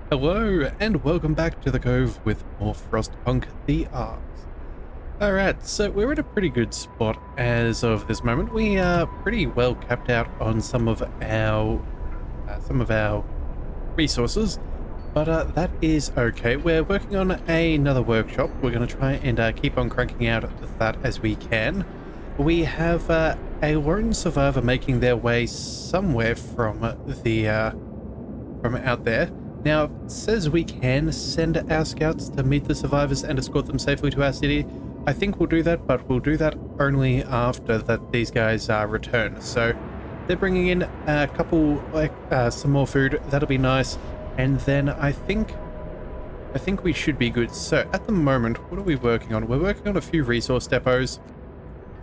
Hello, and welcome back to the Cove with more Frostpunk the Art. Alright, so we're in a pretty good spot as of this moment. We are pretty well capped out on some of our resources, but that is okay. We're working on another workshop. We're going to try and keep on cranking out that as we can. We have a lone survivor making their way somewhere from out there. Now, it says we can send our scouts to meet the survivors and escort them safely to our city. I think we'll do that, but we'll do that only after that these guys return. So they're bringing in a couple, some more food. That'll be nice. And then I think we should be good. So at the moment, what are we working on? We're working on a few resource depots.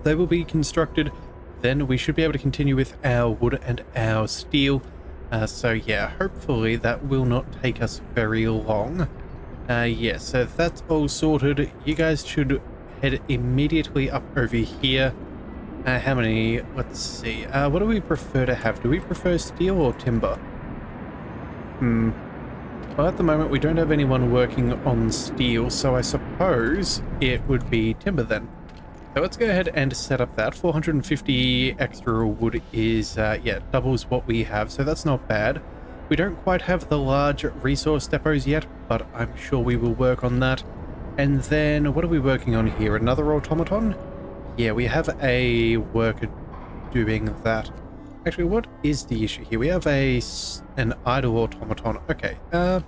They will be constructed. Then we should be able to continue with our wood and our steel. So yeah, hopefully that will not take us very long. Yeah, so that's all sorted. You guys should head immediately up over here. How many? Let's see. What do we prefer to have? Do we prefer steel or timber? Well, at the moment we don't have anyone working on steel, so I suppose it would be timber then. So let's go ahead and set up that. 450 extra wood is, yeah, doubles what we have, so that's not bad. We don't quite have the large resource depots yet, but I'm sure we will work on that. And then, what are we working on here? Another automaton? Yeah, we have a worker doing that. Actually, what is the issue here? We have an idle automaton. Okay, But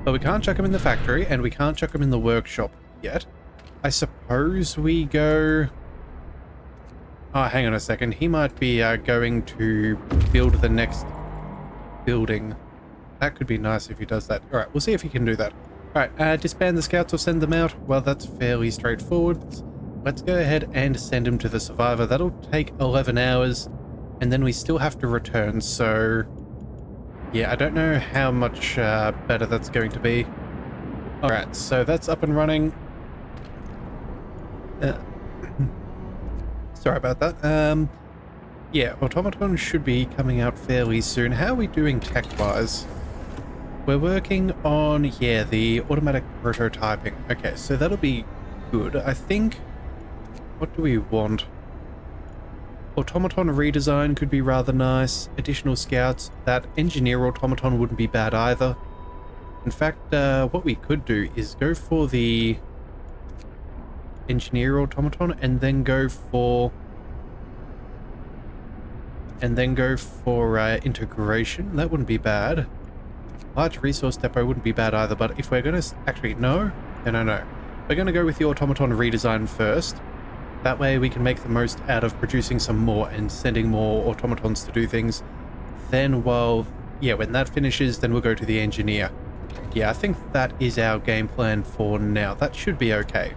we can't chuck him in the factory, and we can't chuck him in the workshop yet. I suppose we go... Oh, hang on a second. He might be going to build the next building. That could be nice if he does that. Alright, we'll see if he can do that. Alright, disband the scouts or send them out. Well, that's fairly straightforward. Let's go ahead and send him to the survivor. That'll take 11 hours, and then we still have to return, so... Yeah, I don't know how much better that's going to be. Alright, so that's up and running. Sorry about that. Yeah, automaton should be coming out fairly soon. How are we doing tech-wise? We're working on, yeah, the automatic prototyping. Okay, so that'll be good. I think... What do we want? Automaton redesign could be rather nice. Additional scouts. That engineer automaton wouldn't be bad either. In fact, what we could do is go for the engineer automaton and then go for integration. That wouldn't be bad. Large resource depot wouldn't be bad either, but if we're going to actually no we're going to go with the automaton redesign first. That way we can make the most out of producing some more and sending more automatons to do things. Then when that finishes, then we'll go to the engineer. Yeah, I think that is our game plan for now. That should be okay.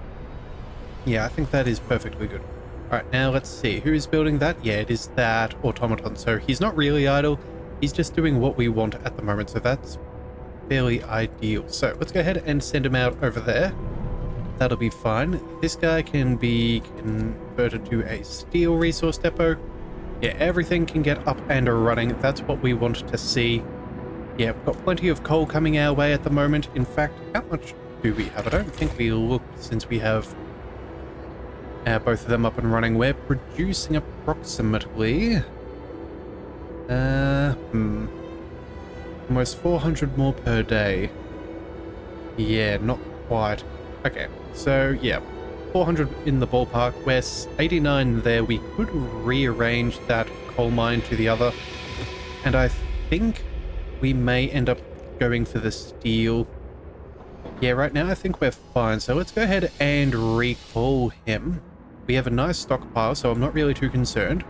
Yeah, I think that is perfectly good. Alright, now let's see. Who is building that? Yeah, it is that automaton. So he's not really idle. He's just doing what we want at the moment. So that's fairly ideal. So let's go ahead and send him out over there. That'll be fine. This guy can be converted to a steel resource depot. Yeah, everything can get up and running. That's what we want to see. Yeah, we've got plenty of coal coming our way at the moment. In fact, how much do we have? I don't think we looked since we have... both of them up and running. We're producing approximately almost 400 more per day. Yeah, not quite. Okay, so yeah, 400 in the ballpark. We're 89 there. We could rearrange that coal mine to the other, and I think we may end up going for the steel. Yeah, right now I think we're fine. So let's go ahead and recall him. We have a nice stockpile, so I'm not really too concerned.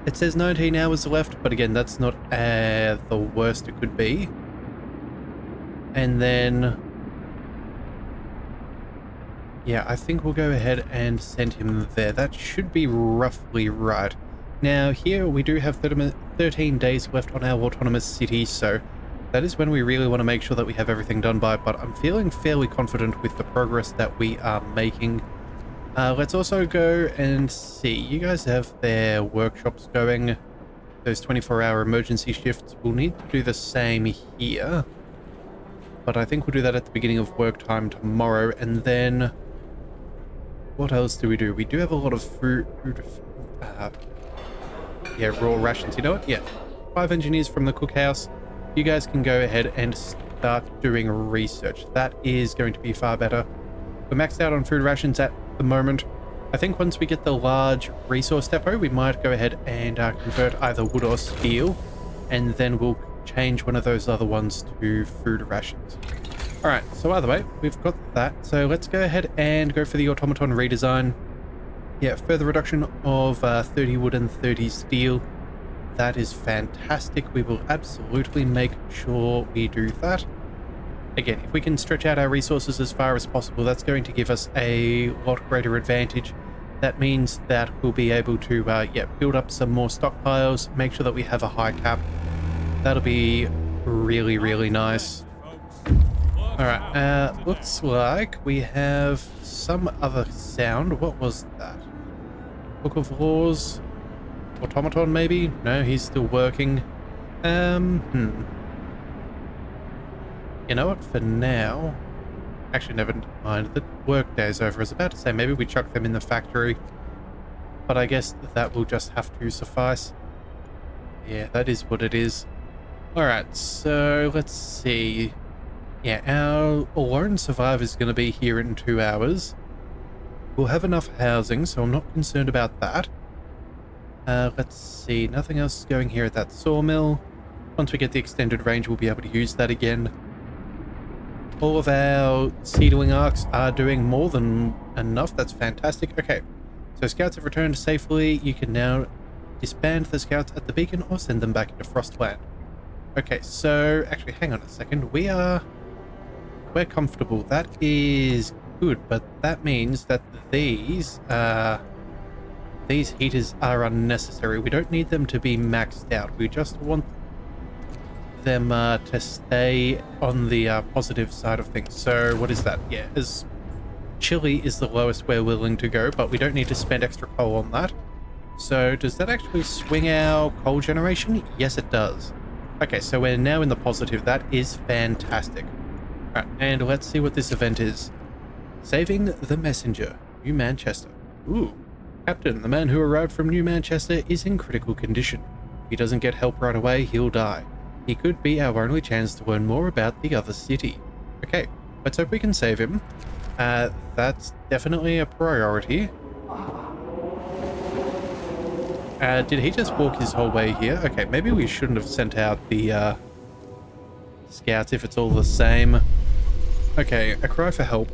It says 19 hours left, but again, that's not the worst it could be. And then... yeah, I think we'll go ahead and send him there. That should be roughly right. Now, here we do have 13 days left on our autonomous city, so that is when we really want to make sure that we have everything done by, but I'm feeling fairly confident with the progress that we are making. Let's also go and see. You guys have their workshops going. those 24-hour emergency shifts. We'll need to do the same here. But I think we'll do that at the beginning of work time tomorrow. And then what else do? We do have a lot of food. Yeah, raw rations. You know what? Yeah. 5 engineers from the cookhouse. You guys can go ahead and start doing research. That is going to be far better. We're maxed out on food rations at the moment. I think once we get the large resource depot, we might go ahead and convert either wood or steel, and then we'll change one of those other ones to food rations. All right, so either way, we've got that. So let's go ahead and go for the automaton redesign. Yeah, further reduction of 30 wood and 30 steel. That is fantastic. We will absolutely make sure we do that. Again, if we can stretch out our resources as far as possible, that's going to give us a lot greater advantage. That means that we'll be able to build up some more stockpiles, make sure that we have a high cap. That'll be really, really nice. Alright, looks like we have some other sound. What was that? Book of Laws? Automaton, maybe? No, he's still working. You know what, for now... Actually, never mind. The work day's over. I was about to say, maybe we chuck them in the factory. But I guess that will just have to suffice. Yeah, that is what it is. Alright, so let's see. Yeah, our lone survivor is going to be here in 2 hours. We'll have enough housing, so I'm not concerned about that. Let's see. Nothing else is going here at that sawmill. Once we get the extended range, we'll be able to use that again. All of our seedling arcs are doing more than enough. That's fantastic. Okay, so scouts have returned safely. You can now disband the scouts at the beacon or send them back into Frostland. Okay, so actually, hang on a second. We're comfortable. That is good, but that means that these heaters are unnecessary. We don't need them to be maxed out. We just want them to stay on the positive side of things. So what is that? Yeah, as chilly is the lowest we're willing to go, but we don't need to spend extra coal on that. So does that actually swing our coal generation? Yes, it does. Okay, so we're now in the positive. That is fantastic. All right, and let's see what this event is. Saving the Messenger, New Manchester. Ooh. Captain, the man who arrived from New Manchester is in critical condition. If he doesn't get help right away, he'll die. He could be our only chance to learn more about the other city. Okay, let's hope we can save him. That's definitely a priority. Did he just walk his whole way here? Okay, maybe we shouldn't have sent out the scouts if it's all the same. Okay, a cry for help.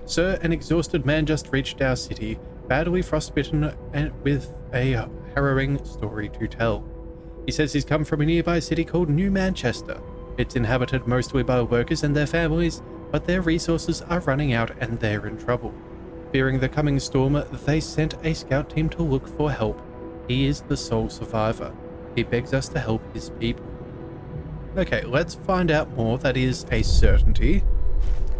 Sir, an exhausted man just reached our city, badly frostbitten and with a harrowing story to tell. He says he's come from a nearby city called New Manchester. It's inhabited mostly by workers and their families, but their resources are running out and they're in trouble. Fearing the coming storm, they sent a scout team to look for help. He is the sole survivor. He begs us to help his people. Okay, let's find out more. That is a certainty.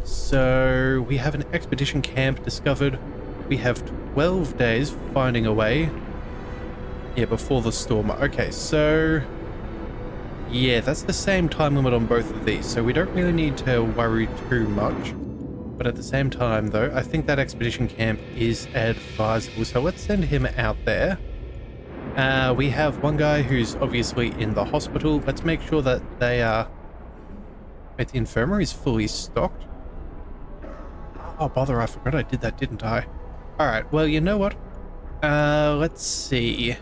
So we have an expedition camp discovered. We have 12 days finding a way. Yeah, before the storm. Okay, so yeah, that's the same time limit on both of these, so we don't really need to worry too much. But at the same time, though, I think that expedition camp is advisable, so let's send him out there. We have one guy who's obviously in the hospital. Let's make sure that they are... Wait, the infirmary is fully stocked? Oh, bother, I forgot I did that, didn't I? Alright, well, you know what? Let's see.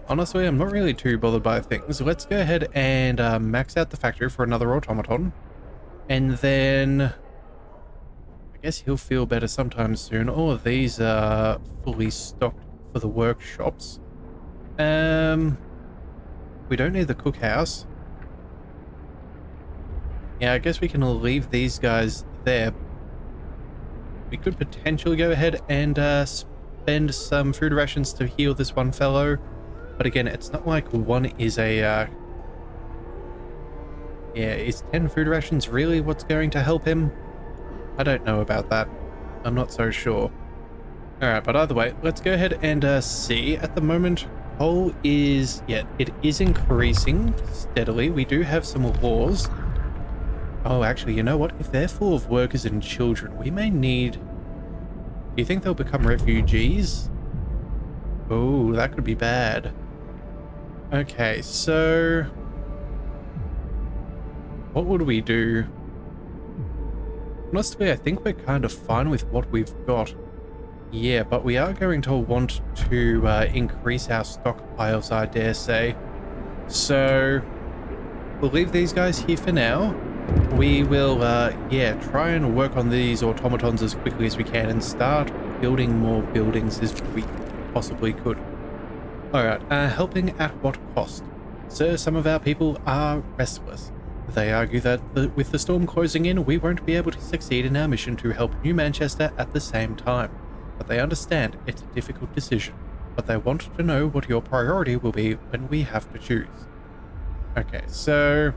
Honestly, I'm not really too bothered by things. Let's go ahead and max out the factory for another automaton. And then... I guess he'll feel better sometime soon. All of these are fully stocked for the workshops. We don't need the cookhouse. Yeah, I guess we can leave these guys there. We could potentially go ahead and spend some food rations to heal this one fellow. But again, it's not like one is a... Yeah, is 10 food rations really what's going to help him? I don't know about that. I'm not so sure. Alright, but either way, let's go ahead and see. At the moment, coal is, yeah, it is increasing steadily. We do have some laws. Oh, actually, you know what? If they're full of workers and children, we may need... Do you think they'll become refugees? Oh, that could be bad. Okay, so... what would we do? Honestly, I think we're kind of fine with what we've got. Yeah, but we are going to want to increase our stockpiles, I dare say. So, we'll leave these guys here for now. We will, yeah, try and work on these automatons as quickly as we can and start building more buildings as we possibly could. Alright, helping at what cost? Sir, some of our people are restless. They argue that with the storm closing in, we won't be able to succeed in our mission to help New Manchester at the same time. But they understand it's a difficult decision. But they want to know what your priority will be when we have to choose. Okay, so...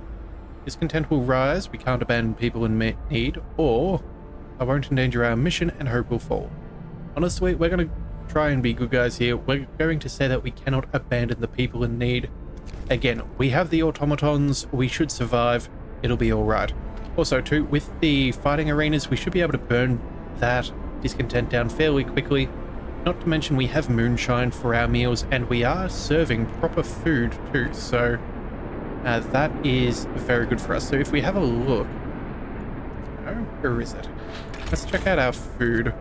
discontent will rise, we can't abandon people in need, or I won't endanger our mission and hope will fall. Honestly, we're going to try and be good guys here. We're going to say that we cannot abandon the people in need. Again, we have the automatons, we should survive, it'll be alright. Also too, with the fighting arenas, we should be able to burn that discontent down fairly quickly. Not to mention we have moonshine for our meals, and we are serving proper food too, so that is very good for us. So if we have a look... oh, where is it? Let's check out our food.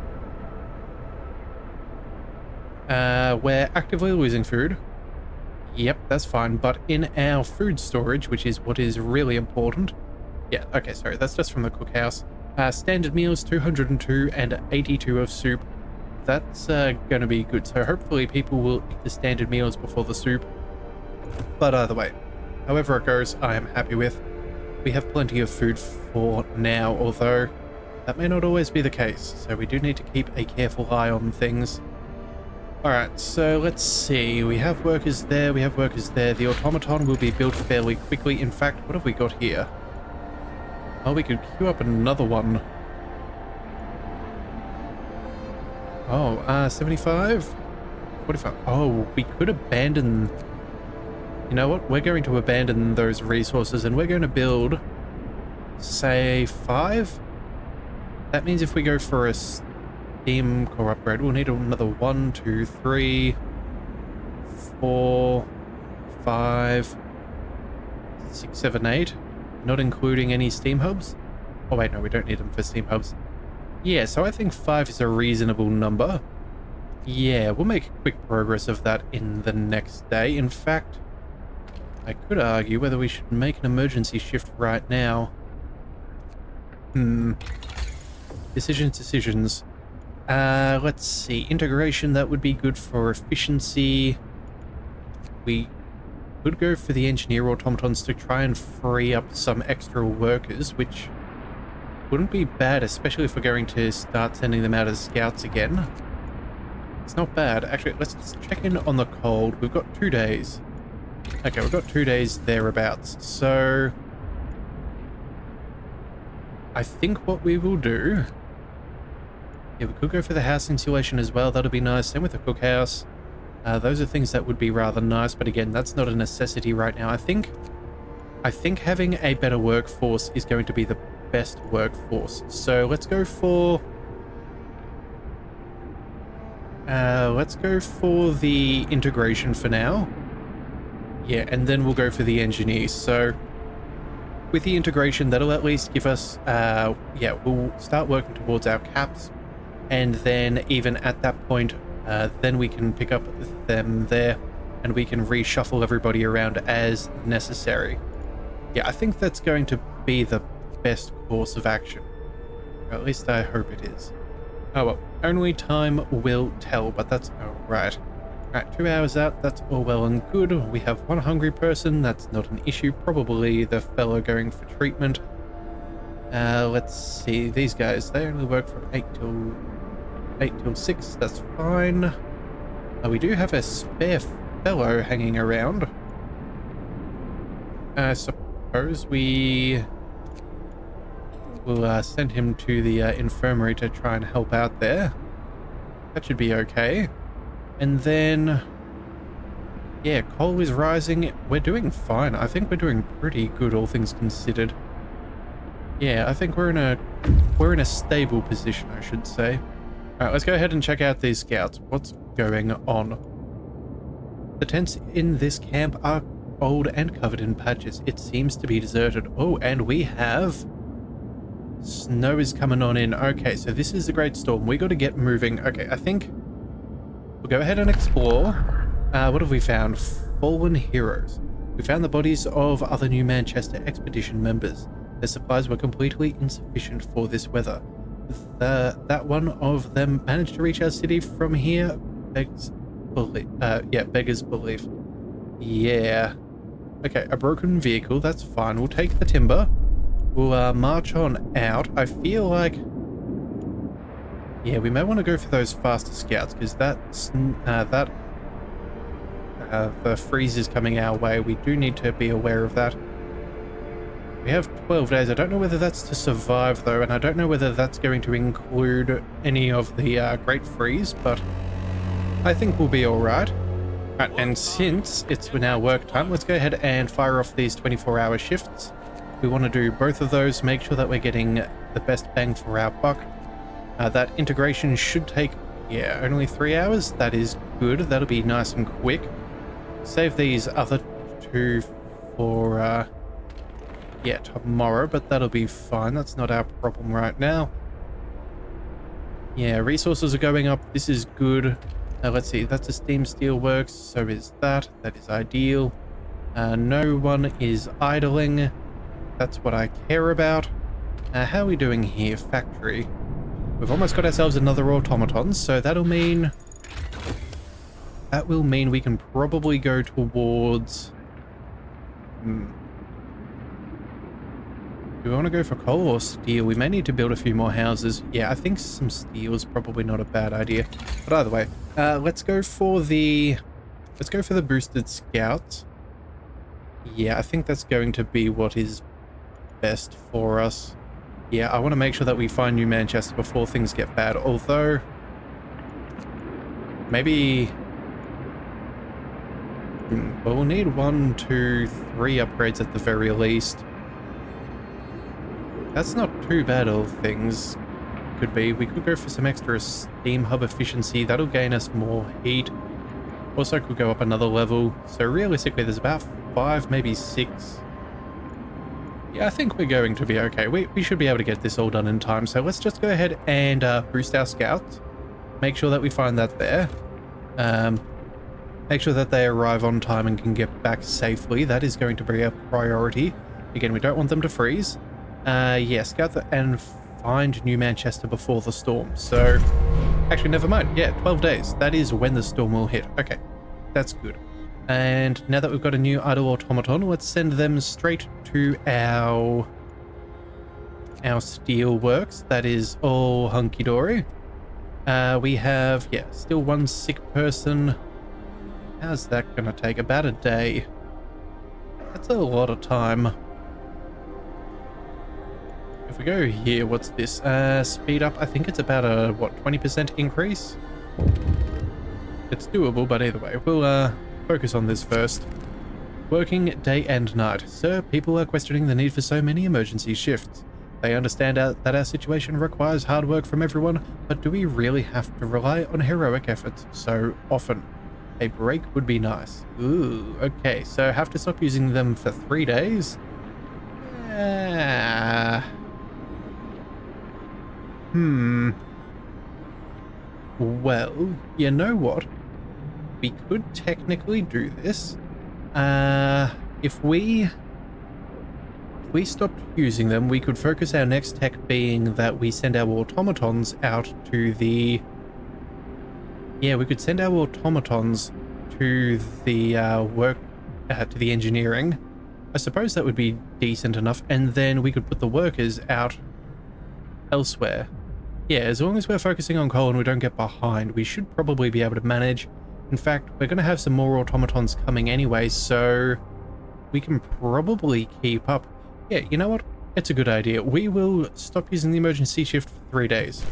We're actively losing food. Yep, that's fine, but in our food storage, which is what is really important... yeah, okay, sorry, that's just from the cookhouse. Standard meals, 202 and 82 of soup. That's going to be good, so hopefully people will eat the standard meals before the soup. But either way, however it goes, I am happy with. We have plenty of food for now, although that may not always be the case, so we do need to keep a careful eye on things. Alright, so let's see. We have workers there, we have workers there. The automaton will be built fairly quickly. In fact, what have we got here? Oh, we could queue up another one. Oh, 75? 45. Oh, we could abandon... you know what? We're going to abandon those resources and we're going to build, say, 5? That means if we go for a steam core upgrade, we'll need another 1, 2, 3, 4, 5, 6, 7, 8. Not including any steam hubs. Oh wait, no, we don't need them for steam hubs. Yeah, so I think 5 is a reasonable number. Yeah, we'll make quick progress of that in the next day. In fact, I could argue whether we should make an emergency shift right now. Decisions. Let's see. Integration, that would be good for efficiency. We could go for the engineer automatons to try and free up some extra workers, which wouldn't be bad, especially if we're going to start sending them out as scouts again. It's not bad. Actually, let's check in on the cold. We've got 2 days. Okay, we've got 2 days thereabouts. So I think what we will do... yeah, we could go for the house insulation as well. That'll be nice. Same with the cookhouse. Those are things that would be rather nice, but again, that's not a necessity right now. I think having a better workforce is going to be the best workforce. So let's go for... the integration for now. Yeah, and then we'll go for the engineers. So with the integration, that'll at least give us... yeah, we'll start working towards our caps. And then even at that point, then we can pick up them there and we can reshuffle everybody around as necessary. Yeah, I think that's going to be the best course of action. Or at least I hope it is. Oh well, only time will tell, but that's alright. Alright, 2 hours out, that's all well and good. We have one hungry person, that's not an issue. Probably the fellow going for treatment. Let's see, these guys, they only work from 8 till 6, that's fine. We do have a spare fellow hanging around. I suppose we will send him to the infirmary to try and help out there. That should be okay. And then, yeah, coal is rising. We're doing fine. I think we're doing pretty good, all things considered. Yeah, I think we're in a stable position, I should say. All right, let's go ahead and check out these scouts. What's going on? The tents in this camp are old and covered in patches. It seems to be deserted. Oh, and we have snow is coming on in. Okay, so this is a great storm. We got to get moving. Okay, I think we'll go ahead and explore. What have we found? Fallen heroes. We found the bodies of other New Manchester expedition members. Their supplies were completely insufficient for this weather. That one of them managed to reach our city from here beggars belief. Yeah. Okay, a broken vehicle, that's fine. We'll take the timber. We'll march on out. I feel like, yeah, we may want to go for those faster scouts, because the freeze is coming our way. We do need to be aware of that. We have 12 days. I don't know whether that's to survive, though, and I don't know whether that's going to include any of the Great Freeze, but I think we'll be all right. Right, and since it's now work time, let's go ahead and fire off these 24-hour shifts. We want to do both of those, make sure that we're getting the best bang for our buck. That integration should take, yeah, only 3 hours. That is good. That'll be nice and quick. Save these other two for, yeah, tomorrow, but that'll be fine. That's not our problem right now. Yeah, resources are going up. This is good. Let's see, that's a steam steel works, so is that. That is ideal. No one is idling. That's what I care about. How are we doing here? Factory. We've almost got ourselves another automaton, so that'll mean... That will mean we can probably go towards... Do we want to go for coal or steel? We may need to build a few more houses. Yeah, I think some steel is probably not a bad idea. But either way, let's go for the boosted scouts. Yeah, I think that's going to be what is best for us. Yeah, I want to make sure that we find New Manchester before things get bad. Although, maybe... Well, we'll need 1, 2, 3 upgrades at the very least. That's not too bad, all things could be. We could go for some extra steam hub efficiency. That'll gain us more heat. Also could go up another level. So realistically, there's about 5, maybe 6. Yeah, I think we're going to be okay. We should be able to get this all done in time. So let's just go ahead and boost our scouts. Make sure that we find that there. Make sure that they arrive on time and can get back safely. That is going to be a priority. Again, we don't want them to freeze. Yeah, scout and find New Manchester before the storm. So, actually, never mind. Yeah, 12 days. That is when the storm will hit. Okay, that's good. And now that we've got a new idle automaton, let's send them straight to our steel works. That is all hunky-dory. We have, yeah, still 1 sick person. How's that going to take? About a day. That's a lot of time. If we go here, what's this? Speed up. I think it's about a, what, 20% increase? It's doable, but either way, we'll focus on this first. Working day and night. Sir, people are questioning the need for so many emergency shifts. They understand that our situation requires hard work from everyone, but do we really have to rely on heroic efforts so often? A break would be nice. Ooh, okay, so have to stop using them for 3 days? Well, you know what? We could technically do this. If we stopped using them, we could focus our next tech being that we send our automatons out to the... Yeah, we could send our automatons to the to the engineering. I suppose that would be decent enough, and then we could put the workers out elsewhere. Yeah, as long as we're focusing on coal and we don't get behind, we should probably be able to manage. In fact, we're going to have some more automatons coming anyway, so we can probably keep up. Yeah, you know what? It's a good idea. We will stop using the emergency shift for 3 days.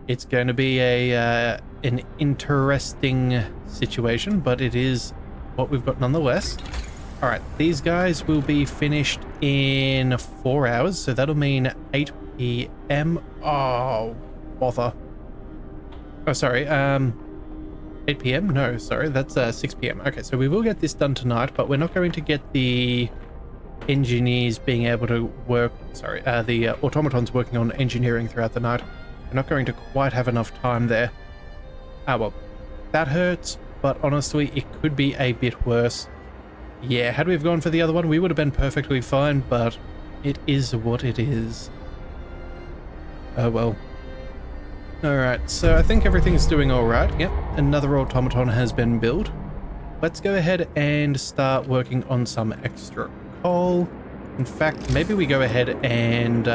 It's going to be a an interesting situation, but it is what we've got nonetheless. All right, these guys will be finished in 4 hours, so that'll mean 8 p.m. Oh, bother. Oh, sorry. 8 p.m. No, sorry, that's 6 p.m. Okay, so we will get this done tonight, but we're not going to get the engineers being able to work. Sorry, the automatons working on engineering throughout the night. We're not going to quite have enough time there. Ah, well, that hurts, but honestly, it could be a bit worse. Yeah, had we have gone for the other one, we would have been perfectly fine, but it is what it is. Oh well. Alright, so I think everything's doing alright. Yep, another automaton has been built. Let's go ahead and start working on some extra coal. In fact, maybe we go ahead and...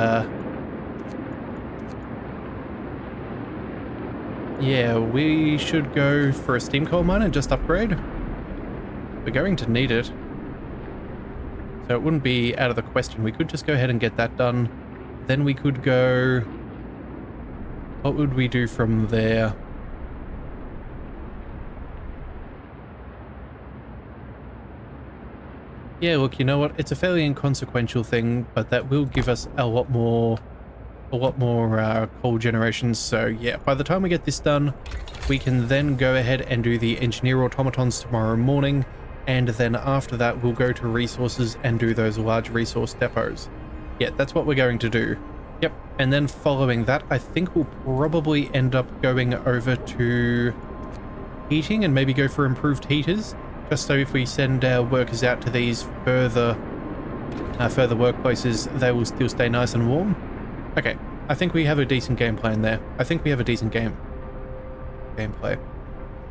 yeah, we should go for a steam coal mine and just upgrade. We're going to need it. So it wouldn't be out of the question. We could just go ahead and get that done. Then we could go... what would we do from there? Yeah, look, you know what? It's a fairly inconsequential thing, but that will give us a lot more coal generations. So yeah, by the time we get this done, we can then go ahead and do the engineer automatons tomorrow morning. And then after that, we'll go to resources and do those large resource depots. Yeah, that's what we're going to do. Yep, and then following that, I think we'll probably end up going over to heating and maybe go for improved heaters, just so if we send our workers out to these further workplaces, they will still stay nice and warm. Okay, I think we have a decent game plan there. I think we have a decent gameplay.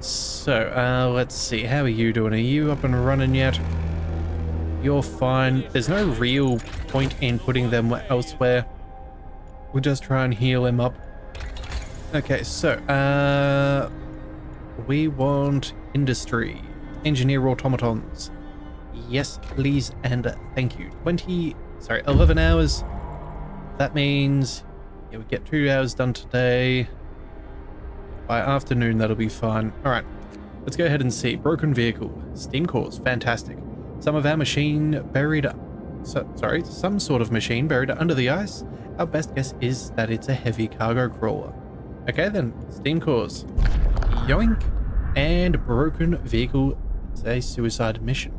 So, let's see. How are you doing? Are you up and running yet? You're fine. There's no real point in putting them elsewhere. We'll just try and heal him up. Okay, so, we want industry. Engineer automatons. Yes, please, and thank you. 11 hours. That means, yeah, we get 2 hours done today. By afternoon, that'll be fine. All right, let's go ahead and see. Broken vehicle, steam cores, fantastic. Some of our machine buried, some sort of machine buried under the ice. Our best guess is that it's a heavy cargo crawler. Okay then, steam cores. Yoink. And broken vehicle, it's a suicide mission.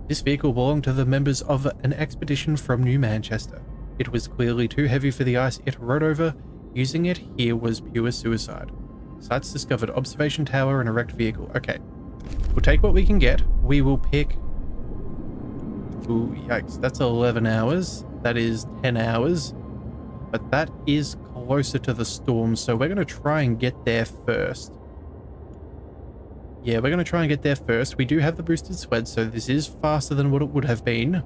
This vehicle belonged to the members of an expedition from New Manchester. It was clearly too heavy for the ice it rode over. Using it here was pure suicide. Sites discovered, observation tower and erect vehicle. Okay, we'll take what we can get. We will pick... Ooh, yikes, that's 11 hours. That is 10 hours. But that is closer to the storm, so we're going to try and get there first. Yeah, we're going to try and get there first. We do have the boosted sled, so this is faster than what it would have been.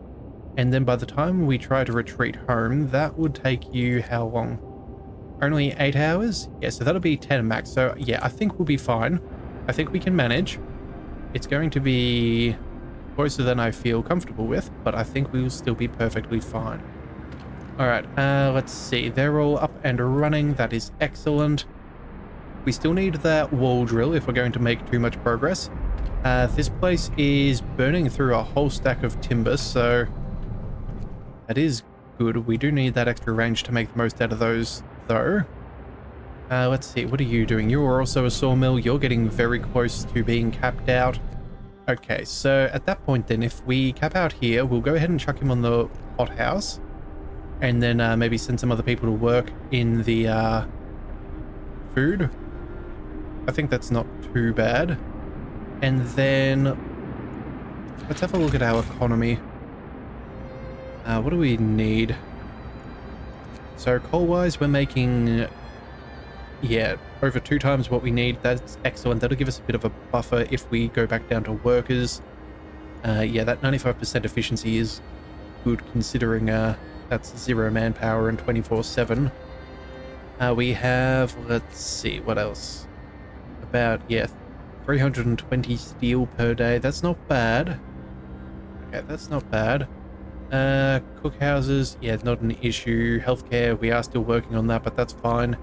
And then by the time we try to retreat home, that would take you how long? Only 8 hours? Yeah, so that'll be 10 max. So yeah, I think we'll be fine. I think we can manage. It's going to be closer than I feel comfortable with, but I think we will still be perfectly fine. All right, let's see. They're all up and running. That is excellent. We still need that wall drill if we're going to make too much progress. This place is burning through a whole stack of timber, so that is good. We do need that extra range to make the most out of those, though. Let's see. What are you doing? You're also a sawmill. You're getting very close to being capped out. Okay, so at that point then, if we cap out here, we'll go ahead and chuck him on the hothouse. And then maybe send some other people to work in the food. I think that's not too bad. And then let's have a look at our economy. What do we need? So coal-wise, we're making, yeah, over 2 times what we need. That's excellent. That'll give us a bit of a buffer if we go back down to workers. Yeah, that 95% efficiency is good considering that's 0 manpower and 24/7. We have, let's see, what else? About, yeah, 320 steel per day. That's not bad. Okay, that's not bad. Cookhouses, yeah, not an issue. Healthcare, we are still working on that, but that's fine.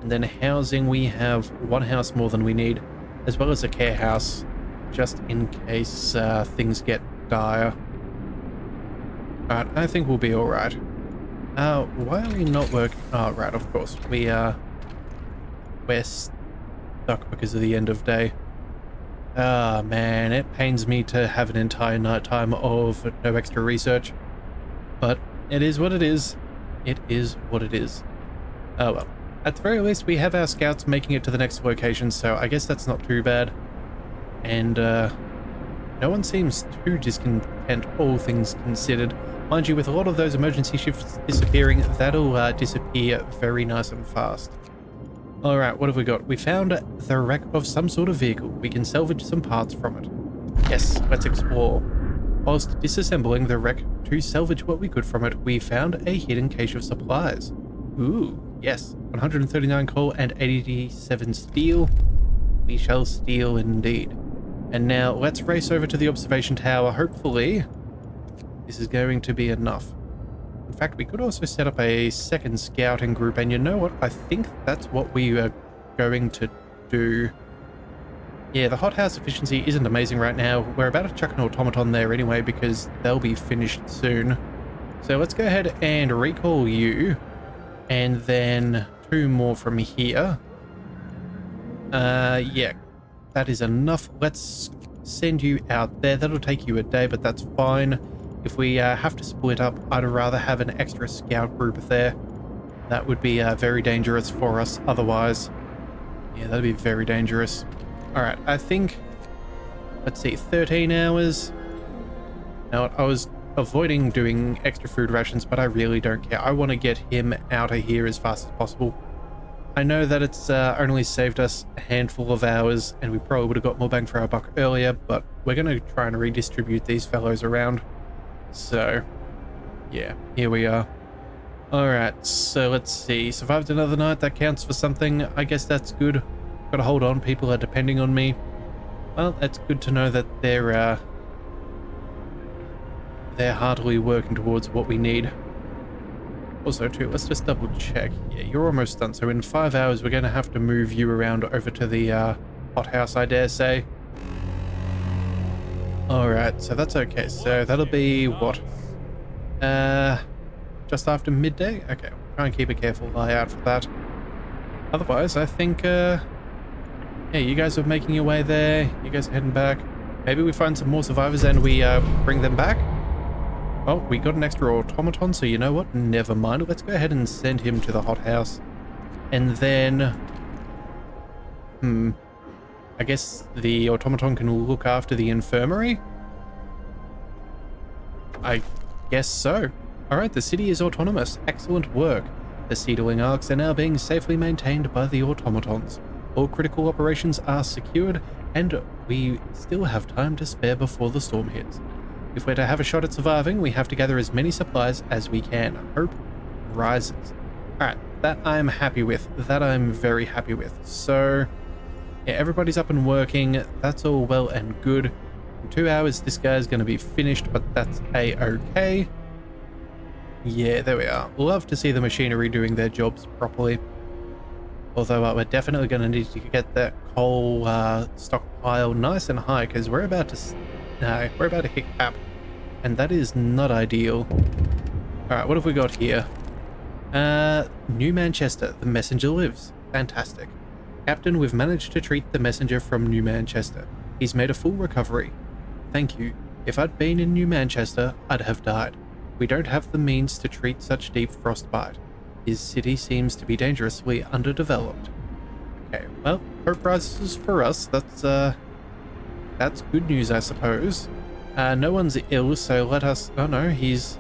And then housing, we have one house more than we need, as well as a care house, just in case things get dire. Alright, I think we'll be alright. Why are we not working? Oh, right, of course. We're stuck because of the end of day. Ah, man, it pains me to have an entire night time of no extra research. But it is what it is. It is what it is. Oh well. At the very least, we have our scouts making it to the next location, so I guess that's not too bad. And, no one seems too discontent, all things considered. Mind you, with a lot of those emergency shifts disappearing, that'll disappear very nice and fast. Alright, what have we got? We found the wreck of some sort of vehicle. We can salvage some parts from it. Yes, let's explore. Whilst disassembling the wreck to salvage what we could from it, we found a hidden cache of supplies. Ooh, yes. 139 coal and 87 steel. We shall steal indeed. And now let's race over to the observation tower. Hopefully this is going to be enough. In fact, we could also set up a second scouting group, and you know what? I think that's what we are going to do. Yeah, the hothouse efficiency isn't amazing right now. We're about to chuck an automaton there anyway because they'll be finished soon. So let's go ahead and recall you, and then 2 more from here. Yeah, that is enough. Let's send you out there. That'll take you a day, but that's fine. If we have to split up, I'd rather have an extra scout group there. That would be very dangerous for us otherwise. Yeah, that'd be very dangerous. Alright, I think, let's see, 13 hours. Now, I was avoiding doing extra food rations, but I really don't care. I want to get him out of here as fast as possible. I know that it's only saved us a handful of hours, and we probably would have got more bang for our buck earlier, but we're going to try and redistribute these fellows around. So, yeah, here we are. Alright, so let's see. Survived another night, that counts for something. I guess that's good. Gotta hold on, people are depending on me. Well, that's good to know that they're heartily working towards what we need. Also, too, let's just double check. Yeah, you're almost done. So in 5 hours, we're going to have to move you around over to the hothouse, I dare say. Alright, so that's okay. So that'll be what? Just after midday? Okay, we'll try and keep a careful eye out for that. Otherwise, I think, yeah, you guys are making your way there. You guys are heading back. Maybe we find some more survivors and we bring them back. Oh, we got an extra automaton, so you know what? Never mind. Let's go ahead and send him to the hothouse. And then... I guess the automaton can look after the infirmary? I guess so. Alright, the city is autonomous. Excellent work. The seedling arcs are now being safely maintained by the automatons. All critical operations are secured, and we still have time to spare before the storm hits. If we're to have a shot at surviving, we have to gather as many supplies as we can. Hope rises. Alright, that I'm happy with. That I'm very happy with. So... yeah, everybody's up and working. That's all well and good. In 2 hours, this guy's going to be finished, but that's a-okay. Yeah, there we are. Love to see the machinery doing their jobs properly. Although we're definitely going to need to get that coal stockpile nice and high, because we're about to hit cap, and that is not ideal. All right, what have we got here? New Manchester. The messenger lives. Fantastic. Captain, we've managed to treat the messenger from New Manchester. He's made a full recovery. Thank you. If I'd been in New Manchester, I'd have died. We don't have the means to treat such deep frostbite. His city seems to be dangerously underdeveloped. Okay, well, hope rises for us. That's good news, I suppose. No one's ill, so let us... oh no, he's...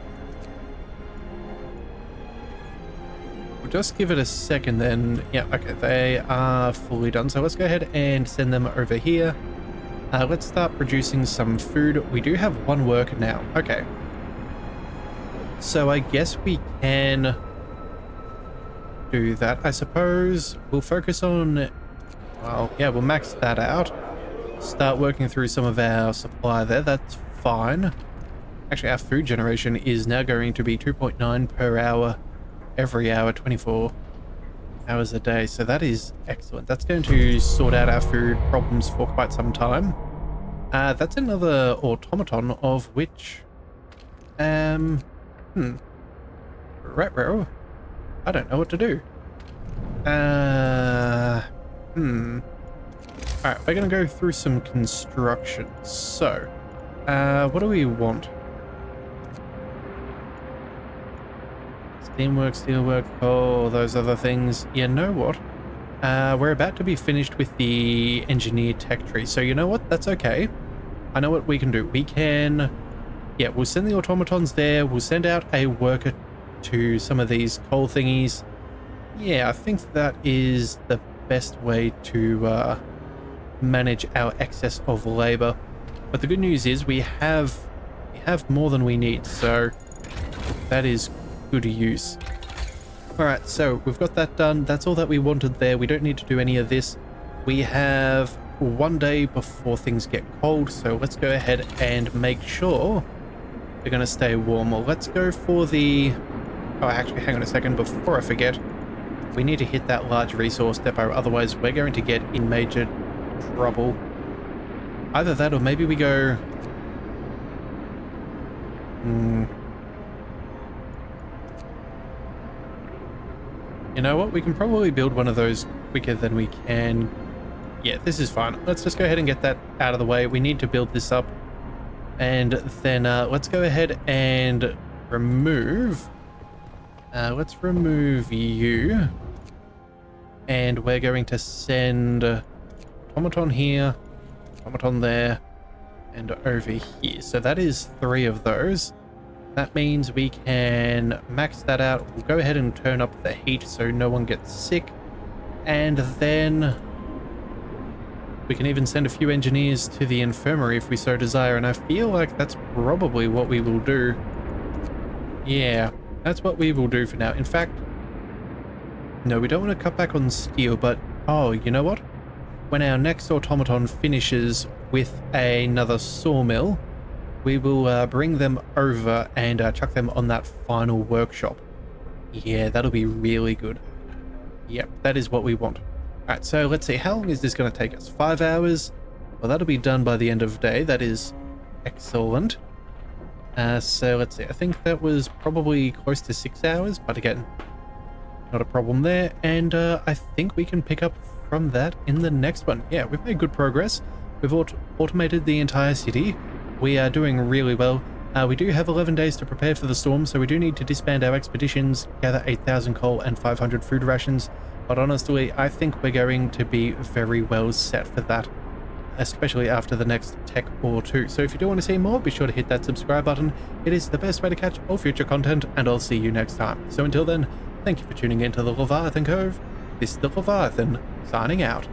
we'll just give it a second then. Yeah, okay, they are fully done. So let's go ahead and send them over here. Let's start producing some food. We do have 1 worker now. Okay. So I guess we can do that. I suppose we'll focus on... well, yeah, we'll max that out. Start working through some of our supply there. That's fine. Actually, our food generation is now going to be 2.9 per hour. Every hour, 24. hours a day. So that is excellent. That's going to sort out our food problems for quite some time. That's another automaton of which... Retro. I don't know what to do. Alright, we're gonna go through some construction. So, what do we want? Steamwork, steelwork, coal, those other things. You know what? We're about to be finished with the engineer tech tree. So you know what? That's okay. I know what we can do. We can... Yeah, we'll send the automatons there. We'll send out a worker to some of these coal thingies. Yeah, I think that is the best way to manage our excess of labor. But the good news is we have more than we need, so that is good use. Alright, so we've got that done. That's all that we wanted there. We don't need to do any of this. We have one day before things get cold, so let's go ahead and make sure they're going to stay warm. Well, let's go for the... Oh, actually, hang on a second. Before I forget, we need to hit that large resource depot, otherwise we're going to get in major trouble. Either that or maybe we go... You know what? We can probably build one of those quicker than we can... Yeah, this is fine. Let's just go ahead and get that out of the way. We need to build this up. And then let's go ahead and remove... let's remove you. And we're going to send automaton here, automaton there, and over here. So that is 3 of those. That means we can max that out. We'll go ahead and turn up the heat so no one gets sick. And then we can even send a few engineers to the infirmary if we so desire. And I feel like that's probably what we will do. Yeah, that's what we will do for now. In fact, no, we don't want to cut back on steel, but oh, you know what? When our next automaton finishes with another sawmill, we will bring them over and chuck them on that final workshop. Yeah, that'll be really good. Yep, that is what we want. Alright, so let's see. How long is this going to take us? 5 hours? Well, that'll be done by the end of the day. That is excellent. So let's see. I think that was probably close to 6 hours, but again, not a problem there. And I think we can pick up from that in the next one. Yeah, we've made good progress. We've automated the entire city. We are doing really well. We do have 11 days to prepare for the storm, so we do need to disband our expeditions, gather 8,000 coal and 500 food rations. But honestly, I think we're going to be very well set for that, especially after the next tech or two. So if you do want to see more, be sure to hit that subscribe button. It is the best way to catch all future content, and I'll see you next time. So until then, thank you for tuning in to the Leviathan Cove. This is the Leviathan, signing out.